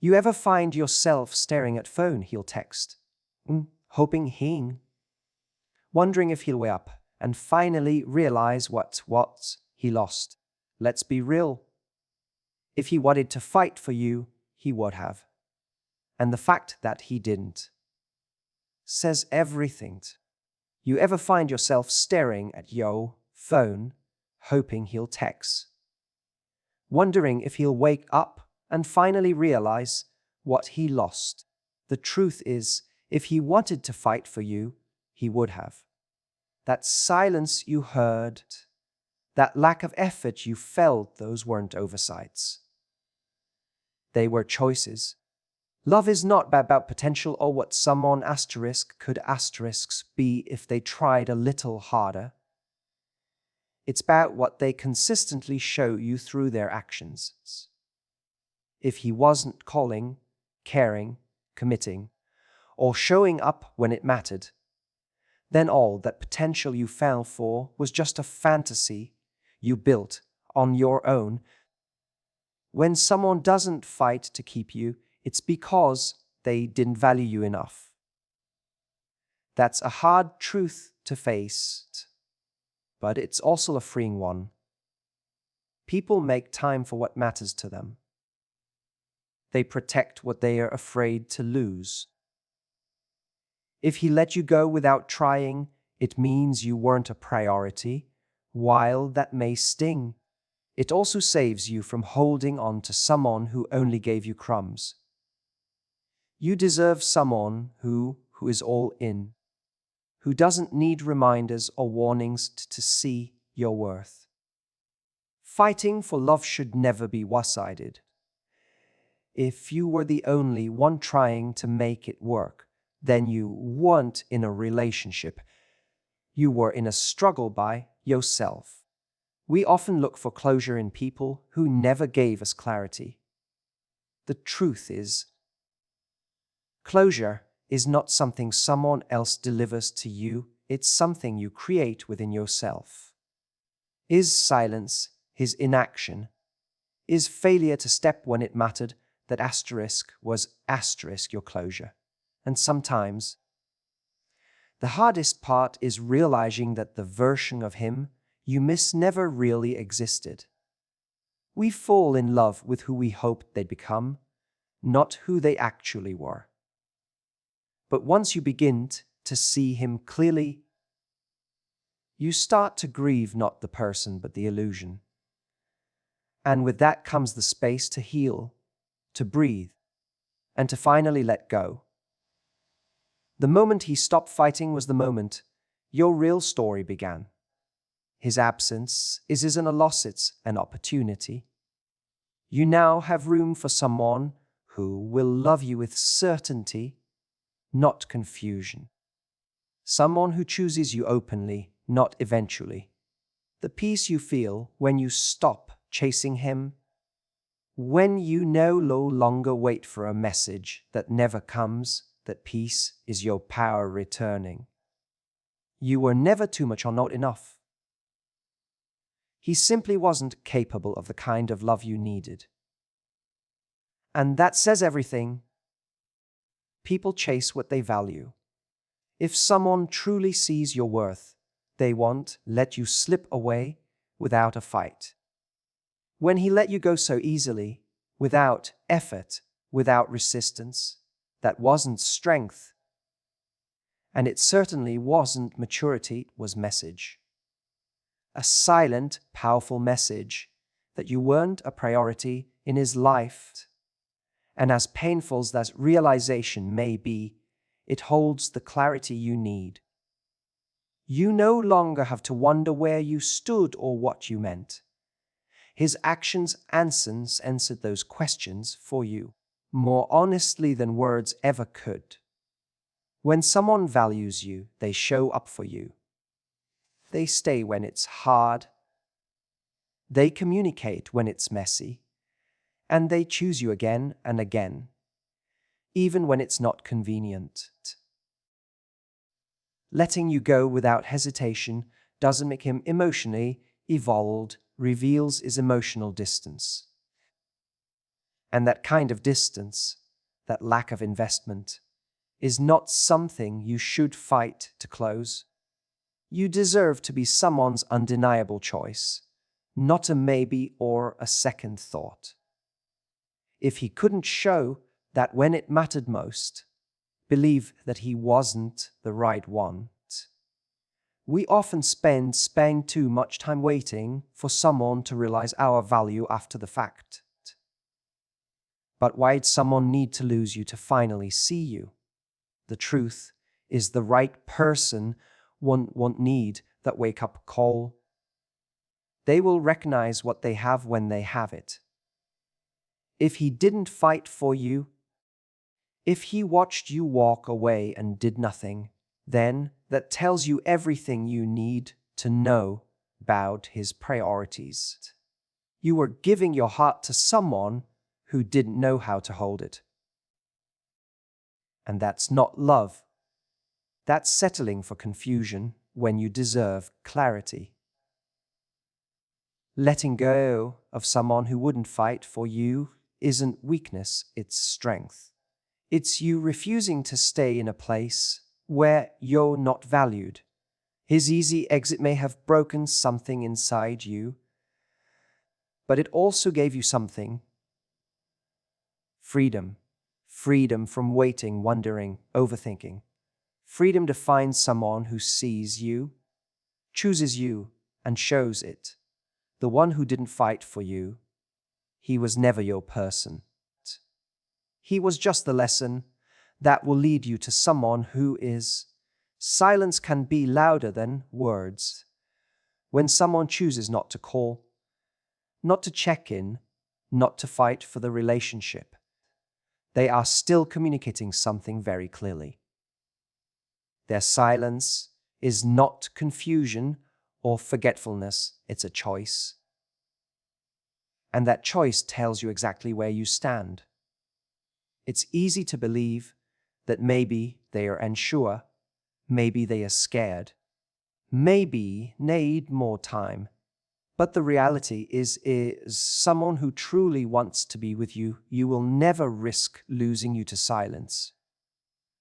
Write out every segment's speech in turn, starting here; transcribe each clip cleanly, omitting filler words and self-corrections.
You ever find yourself staring at phone he'll text, hoping wondering if he'll wake up and finally realize what he lost? Let's be real. If he wanted to fight for you, he would have. And the fact that he didn't says everything. You ever find yourself staring at your phone, hoping he'll text, wondering if he'll wake up and finally realize what he lost? The truth is, if he wanted to fight for you, he would have. That silence you heard, that lack of effort you felt, those weren't oversights. They were choices. Love is not about potential or what someone could be if they tried a little harder. It's about what they consistently show you through their actions. If he wasn't calling, caring, committing, or showing up when it mattered, then all that potential you fell for was just a fantasy you built on your own. When someone doesn't fight to keep you, it's because they didn't value you enough. That's a hard truth to face, but it's also a freeing one. People make time for what matters to them. They protect what they are afraid to lose. If he let you go without trying, it means you weren't a priority. While that may sting, it also saves you from holding on to someone who only gave you crumbs. You deserve someone who is all in, who doesn't need reminders or warnings to see your worth. Fighting for love should never be one-sided. If you were the only one trying to make it work, then you weren't in a relationship. You were in a struggle by yourself. We often look for closure in people who never gave us clarity. The truth is, closure is not something someone else delivers to you, it's something you create within yourself. Is silence, his inaction, is failure to step when it mattered, that was your closure. And sometimes, the hardest part is realizing that the version of him you miss never really existed. We fall in love with who we hoped they'd become, not who they actually were. But once you begin to see him clearly, you start to grieve not the person but the illusion. And with that comes the space to heal, to breathe, and to finally let go. The moment he stopped fighting was the moment your real story began. His absence isn't a loss, it's an opportunity. You now have room for someone who will love you with certainty, not confusion. Someone who chooses you openly, not eventually. The peace you feel when you stop chasing him, when you no longer wait for a message that never comes, that peace is your power returning. You were never too much or not enough. He simply wasn't capable of the kind of love you needed. And that says everything. People chase what they value. If someone truly sees your worth, they won't let you slip away without a fight. When he let you go so easily, without effort, without resistance, that wasn't strength. And it certainly wasn't maturity, it was message. A silent, powerful message that you weren't a priority in his life. And as painful as that realization may be, it holds the clarity you need. You no longer have to wonder where you stood or what you meant. His actions answered those questions for you, more honestly than words ever could. When someone values you, they show up for you. They stay when it's hard. They communicate when it's messy. And they choose you again and again, even when it's not convenient. Letting you go without hesitation doesn't make him emotionally evolved, reveals his emotional distance. And that kind of distance, that lack of investment, is not something you should fight to close. You deserve to be someone's undeniable choice, not a maybe or a second thought. If he couldn't show that when it mattered most, believe that he wasn't the right one. We often spend too much time waiting for someone to realize our value after the fact. But why'd someone need to lose you to finally see you? The truth is the right person won't need that wake-up call. They will recognize what they have when they have it. If he didn't fight for you, if he watched you walk away and did nothing, then that tells you everything you need to know about his priorities. You were giving your heart to someone who didn't know how to hold it. And that's not love. That's settling for confusion when you deserve clarity. Letting go of someone who wouldn't fight for you isn't weakness, it's strength. It's you refusing to stay in a place where you're not valued. His easy exit may have broken something inside you, but it also gave you something. Freedom. Freedom from waiting, wondering, overthinking. Freedom to find someone who sees you, chooses you, and shows it. The one who didn't fight for you, he was never your person. He was just the lesson that will lead you to someone who is. Silence can be louder than words. When someone chooses not to call, not to check in, not to fight for the relationship, they are still communicating something very clearly. Their silence is not confusion or forgetfulness, it's a choice. And that choice tells you exactly where you stand. It's easy to believe that maybe they are unsure, maybe they are scared, maybe need more time. But the reality is someone who truly wants to be with you, you will never risk losing you to silence.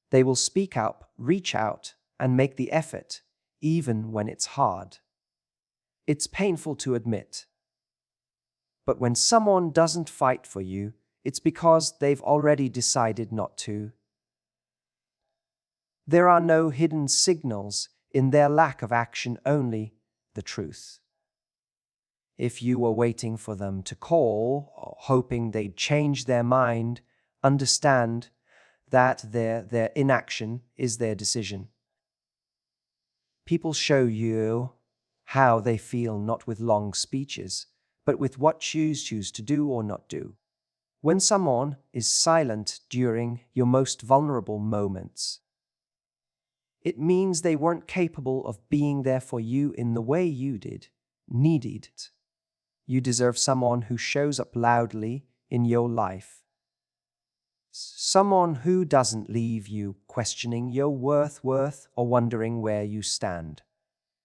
They will speak up, reach out, and make the effort, even when it's hard. It's painful to admit. But when someone doesn't fight for you, it's because they've already decided not to. There are no hidden signals in their lack of action, only the truth. If you were waiting for them to call, or hoping they'd change their mind, understand that their inaction is their decision. People show you how they feel not with long speeches, but with what you choose to do or not do. When someone is silent during your most vulnerable moments, it means they weren't capable of being there for you in the way you needed. You deserve someone who shows up loudly in your life. Someone who doesn't leave you questioning your worth or wondering where you stand.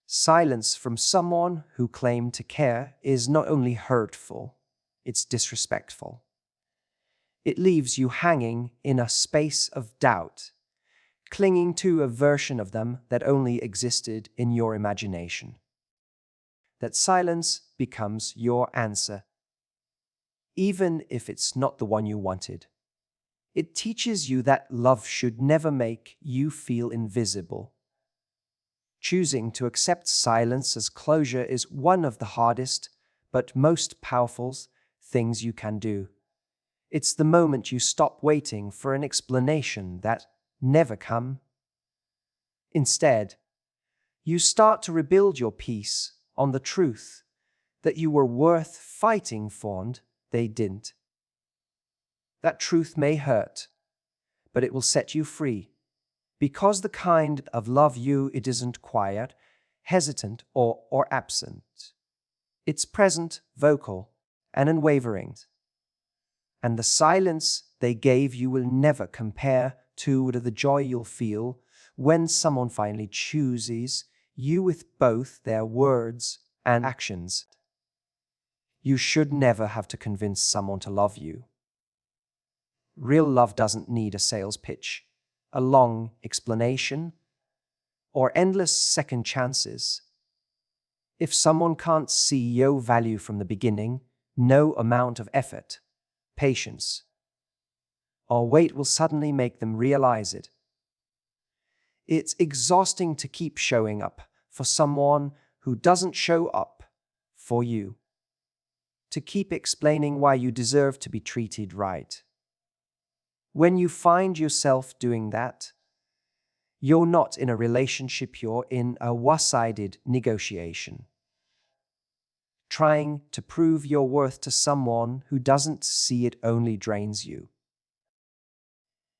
Silence from someone who claimed to care is not only hurtful, it's disrespectful. It leaves you hanging in a space of doubt, clinging to a version of them that only existed in your imagination. That silence becomes your answer, even if it's not the one you wanted. It teaches you that love should never make you feel invisible. Choosing to accept silence as closure is one of the hardest but most powerful things you can do. It's the moment you stop waiting for an explanation that never comes. Instead, you start to rebuild your peace on the truth that you were worth fighting for and they didn't. That truth may hurt, but it will set you free, because the kind of love it isn't quiet, hesitant, or absent. It's present, vocal, and unwavering. And the silence they gave you will never compare to the joy you'll feel when someone finally chooses you with both their words and actions. You should never have to convince someone to love you. Real love doesn't need a sales pitch, a long explanation, or endless second chances. If someone can't see your value from the beginning, no amount of effort, patience, or wait will suddenly make them realize it. It's exhausting to keep showing up for someone who doesn't show up for you, to keep explaining why you deserve to be treated right. When you find yourself doing that, you're not in a relationship, you're in a one-sided negotiation. Trying to prove your worth to someone who doesn't see it only drains you.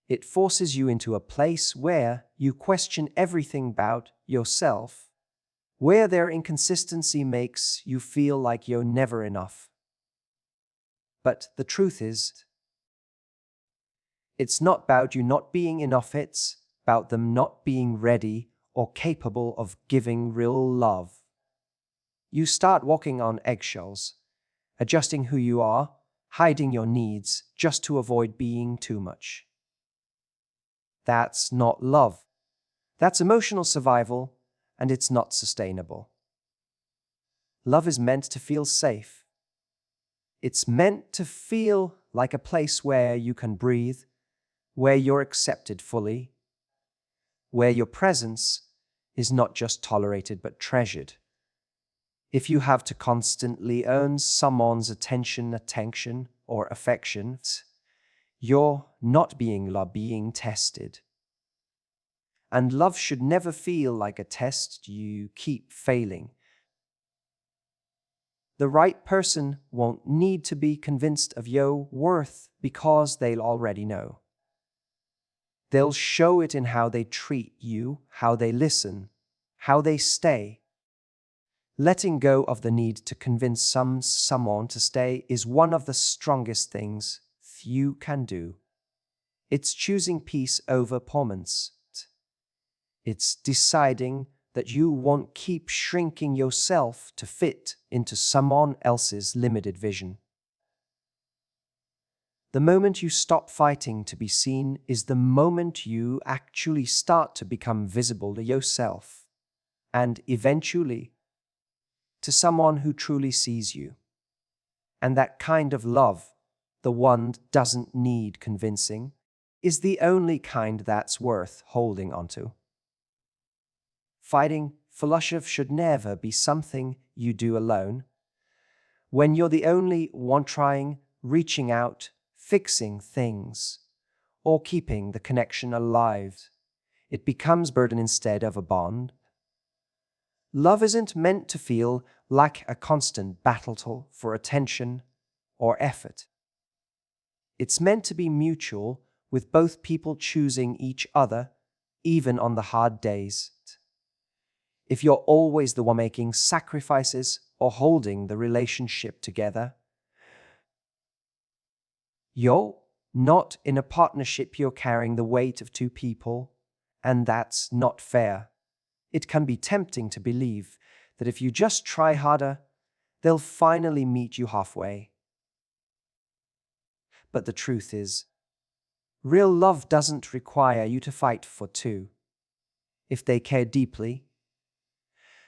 It forces you into a place where you question everything about yourself, where their inconsistency makes you feel like you're never enough. But the truth is, it's not about you not being enough, it's about them not being ready or capable of giving real love. You start walking on eggshells, adjusting who you are, hiding your needs just to avoid being too much. That's not love. That's emotional survival, and it's not sustainable. Love is meant to feel safe. It's meant to feel like a place where you can breathe, where you're accepted fully, where your presence is not just tolerated but treasured. If you have to constantly earn someone's attention, or affection, you're not being loved, being tested. And love should never feel like a test you keep failing. The right person won't need to be convinced of your worth because they'll already know. They'll show it in how they treat you, how they listen, how they stay. Letting go of the need to convince someone to stay is one of the strongest things you can do. It's choosing peace over performance. It's deciding that you won't keep shrinking yourself to fit into someone else's limited vision. The moment you stop fighting to be seen is the moment you actually start to become visible to yourself, and eventually to someone who truly sees you. And that kind of love, the one that doesn't need convincing, is the only kind that's worth holding onto. Fighting for love should never be something you do alone. When you're the only one trying, reaching out, fixing things, or keeping the connection alive, it becomes burden instead of a bond. Love isn't meant to feel like a constant battle for attention or effort. It's meant to be mutual, with both people choosing each other, even on the hard days. If you're always the one making sacrifices or holding the relationship together, you're not in a partnership, you're carrying the weight of two people, and that's not fair. It can be tempting to believe that if you just try harder, they'll finally meet you halfway. But the truth is, real love doesn't require you to fight for two. If they care deeply,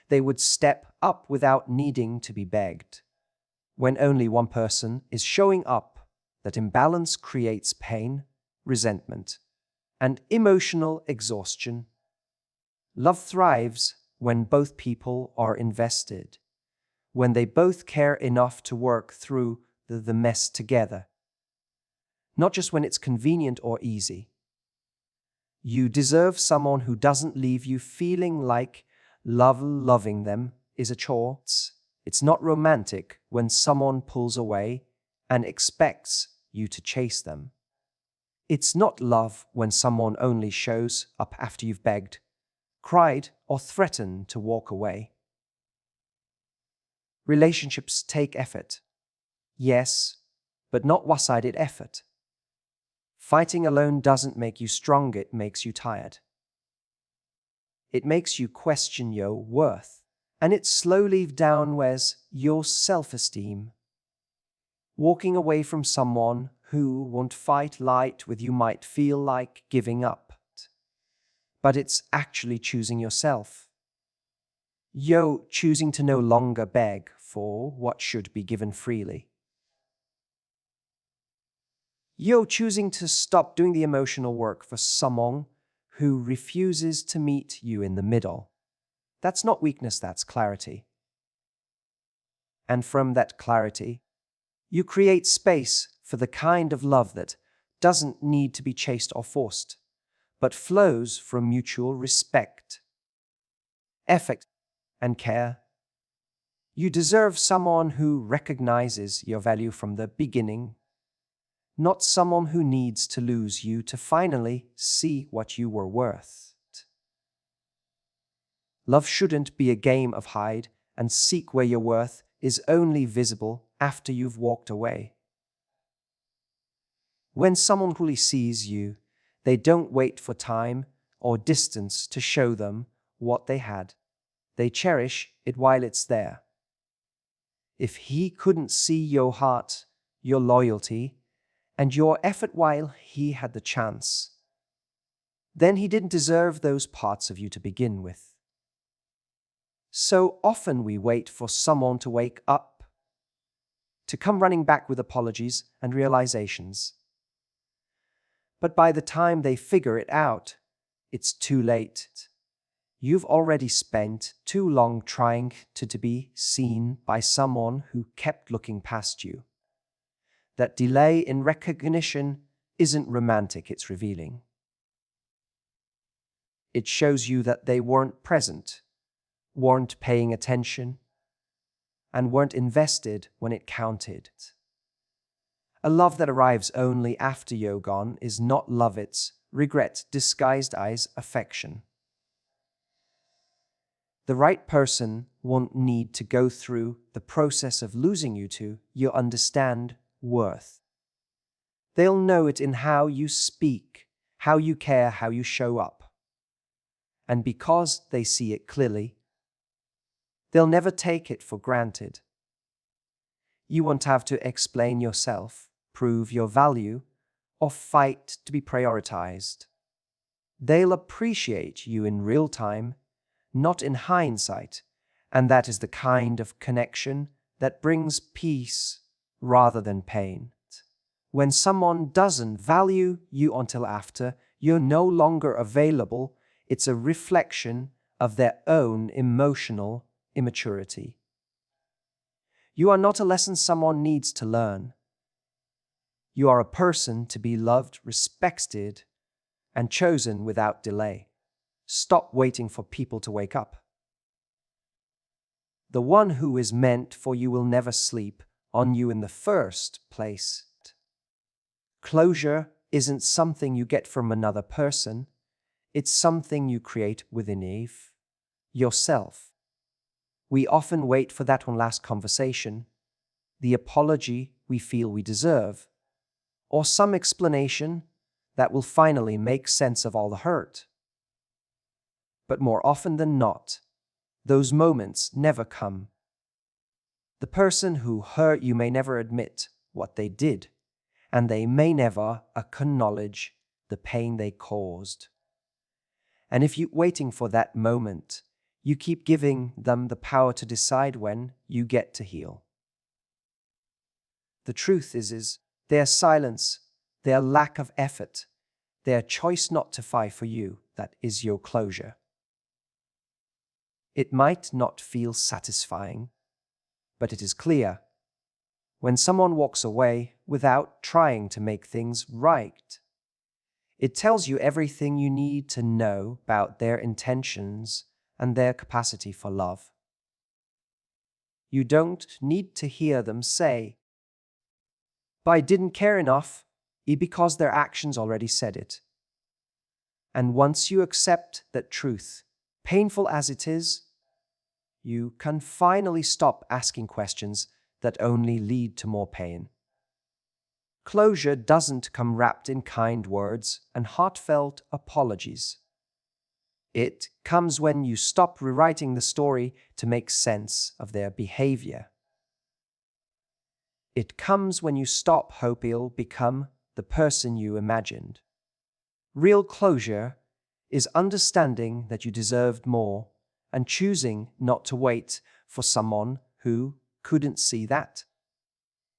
they would step up without needing to be begged. When only one person is showing up, that imbalance creates pain, resentment, and emotional exhaustion. Love thrives when both people are invested, when they both care enough to work through the mess together, not just when it's convenient or easy. You deserve someone who doesn't leave you feeling like loving them is a chore. It's not romantic when someone pulls away and expects you to chase them. It's not love when someone only shows up after you've begged, cried, or threatened to walk away. Relationships take effort. Yes, but not one-sided effort. Fighting alone doesn't make you strong, it makes you tired. It makes you question your worth, and it slowly downwears your self-esteem. Walking away from someone who won't fight light with you might feel like giving up, but it's actually choosing yourself. You're choosing to no longer beg for what should be given freely. You're choosing to stop doing the emotional work for someone who refuses to meet you in the middle. That's not weakness, that's clarity. And from that clarity, you create space for the kind of love that doesn't need to be chased or forced, but flows from mutual respect, effort, and care. You deserve someone who recognizes your value from the beginning, not someone who needs to lose you to finally see what you were worth. Love shouldn't be a game of hide and seek where your worth is only visible after you've walked away. When someone truly sees you, they don't wait for time or distance to show them what they had. They cherish it while it's there. If he couldn't see your heart, your loyalty, and your effort while he had the chance, then he didn't deserve those parts of you to begin with. So often we wait for someone to wake up, to come running back with apologies and realizations. But by the time they figure it out, it's too late. You've already spent too long trying to be seen by someone who kept looking past you. That delay in recognition isn't romantic, it's revealing. It shows you that they weren't present, weren't paying attention, and weren't invested when it counted. A love that arrives only after you're gone is not love, it's regret disguised as affection. The right person won't need to go through the process of losing you to you understand worth. They'll know it in how you speak, how you care, how you show up. And because they see it clearly, they'll never take it for granted. You won't have to explain yourself, prove your value, or fight to be prioritized. They'll appreciate you in real time, not in hindsight, and that is the kind of connection that brings peace rather than pain. When someone doesn't value you until after you're no longer available, it's a reflection of their own emotional immaturity. You are not a lesson someone needs to learn. You are a person to be loved, respected, and chosen without delay. Stop waiting for people to wake up. The one who is meant for you will never sleep on you in the first place. Closure isn't something you get from another person. It's something you create within yourself. We often wait for that one last conversation, the apology we feel we deserve, or some explanation that will finally make sense of all the hurt. But more often than not, those moments never come. The person who hurt you may never admit what they did, and they may never acknowledge the pain they caused. And if you're waiting for that moment, you keep giving them the power to decide when you get to heal. The truth is their silence, their lack of effort, their choice not to fight for you, that is your closure. It might not feel satisfying, but it is clear. When someone walks away without trying to make things right, it tells you everything you need to know about their intentions and their capacity for love. You don't need to hear them say, "But I didn't care enough," because their actions already said it. And once you accept that truth, painful as it is, you can finally stop asking questions that only lead to more pain. Closure doesn't come wrapped in kind words and heartfelt apologies. It comes when you stop rewriting the story to make sense of their behavior. It comes when you stop hoping you'll become the person you imagined. Real closure is understanding that you deserved more and choosing not to wait for someone who couldn't see that.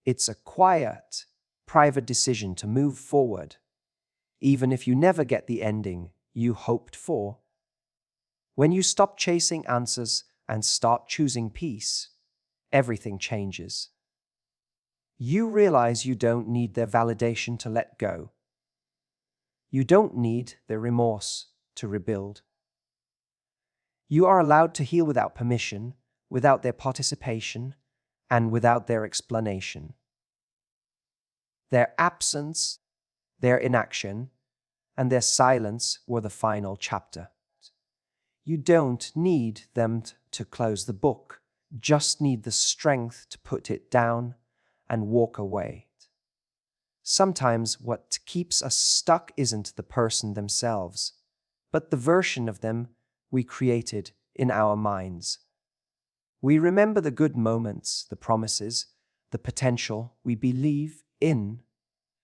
It's a quiet, private decision to move forward, even if you never get the ending you hoped for. When you stop chasing answers and start choosing peace, everything changes. You realize you don't need their validation to let go. You don't need their remorse to rebuild. You are allowed to heal without permission, without their participation, and without their explanation. Their absence, their inaction, and their silence were the final chapter. You don't need them to close the book, just need the strength to put it down and walk away. Sometimes what keeps us stuck isn't the person themselves, but the version of them we created in our minds. We remember the good moments, the promises, the potential we believe in.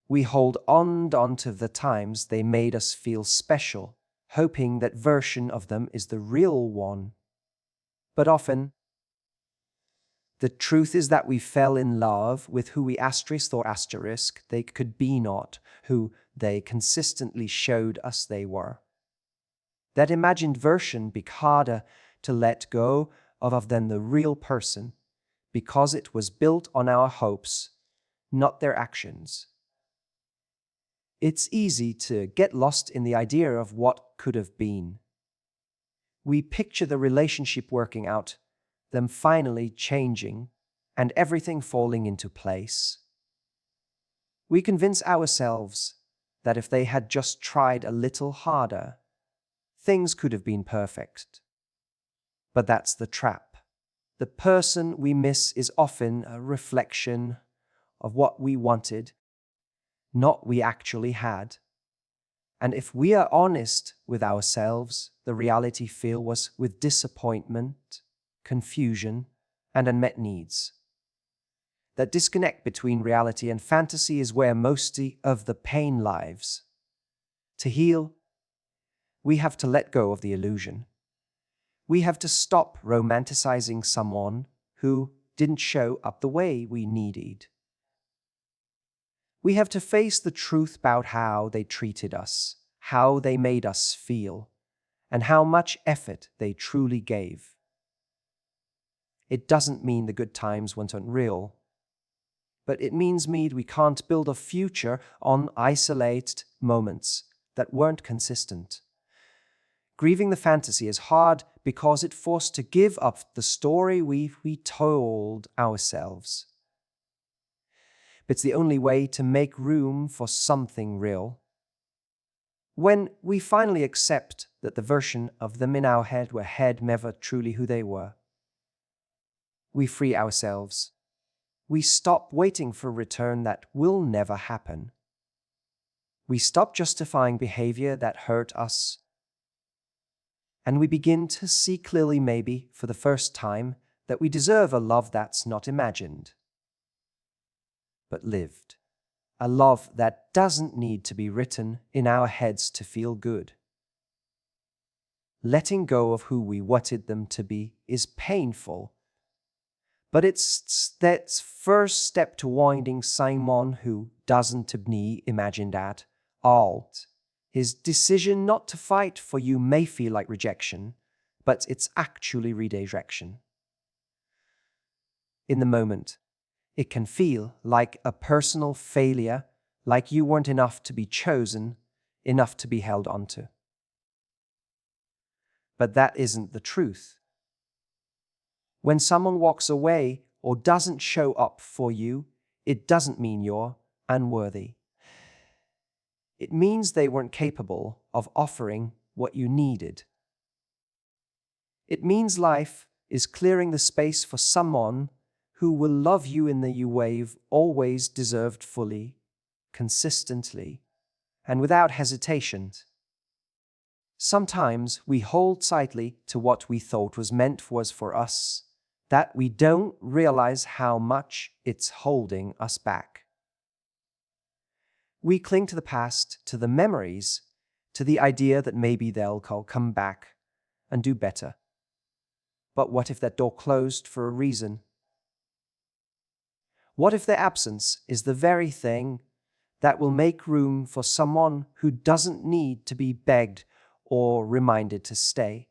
We hold on to the times they made us feel special, hoping that version of them is the real one. But often, the truth is that we fell in love with who we asterisk they could be, not who they consistently showed us they were. That imagined version became harder to let go of than the real person, because it was built on our hopes, not their actions. It's easy to get lost in the idea of what could have been. We picture the relationship working out, them finally changing, and everything falling into place. We convince ourselves that if they had just tried a little harder, things could have been perfect. But that's the trap. The person we miss is often a reflection of what we wanted, not what we actually had. And if we are honest with ourselves, the reality fills with disappointment, confusion, and unmet needs. That disconnect between reality and fantasy is where most of the pain lies. To heal, we have to let go of the illusion. We have to stop romanticizing someone who didn't show up the way we needed. We have to face the truth about how they treated us, how they made us feel, and how much effort they truly gave. It doesn't mean the good times weren't real, but it means we can't build a future on isolated moments that weren't consistent. Grieving the fantasy is hard because it forced to give up the story we told ourselves. But it's the only way to make room for something real. When we finally accept that the version of them in our head were never truly who they were, we free ourselves. We stop waiting for a return that will never happen. We stop justifying behavior that hurt us. And we begin to see clearly, maybe for the first time, that we deserve a love that's not imagined, but lived. A love that doesn't need to be written in our heads to feel good. Letting go of who we wanted them to be is painful, but it's that first step to winding someone who doesn't be imagined at all. His decision not to fight for you may feel like rejection, but it's actually redirection. In the moment, it can feel like a personal failure, like you weren't enough to be chosen, enough to be held onto. But that isn't the truth. When someone walks away or doesn't show up for you, it doesn't mean you're unworthy. It means they weren't capable of offering what you needed. It means life is clearing the space for someone who will love you in the way you've always deserved, fully, consistently, and without hesitation. Sometimes we hold tightly to what we thought was meant for us, that we don't realize how much it's holding us back. We cling to the past, to the memories, to the idea that maybe they'll come back and do better. But what if that door closed for a reason? What if their absence is the very thing that will make room for someone who doesn't need to be begged or reminded to stay?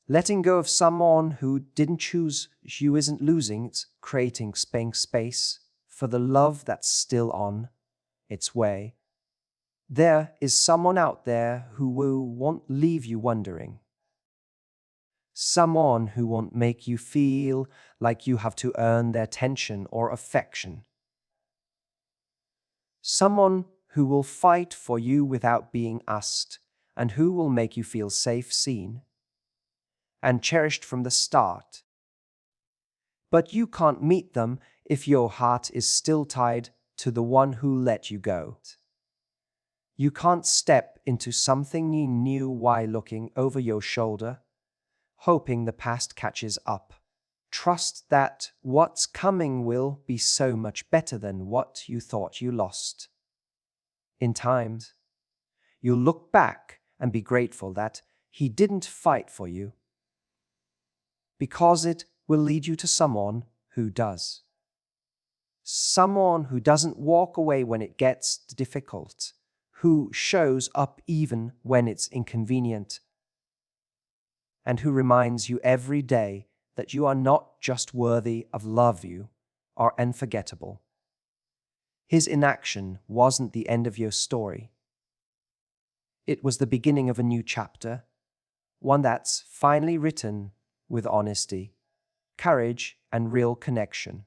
Letting go of someone who didn't choose you isn't losing, it's creating space for the love that's still on its way. There is someone out there who won't leave you wondering. Someone who won't make you feel like you have to earn their attention or affection. Someone who will fight for you without being asked, and who will make you feel safe, seen, and cherished from the start. But you can't meet them if your heart is still tied to the one who let you go. You can't step into something new while looking over your shoulder, hoping the past catches up. Trust that what's coming will be so much better than what you thought you lost. In time, you'll look back and be grateful that he didn't fight for you, because it will lead you to someone who does. Someone who doesn't walk away when it gets difficult, who shows up even when it's inconvenient, and who reminds you every day that you are not just worthy of love, you are unforgettable. His inaction wasn't the end of your story. It was the beginning of a new chapter, one that's finally written with honesty, courage, and real connection.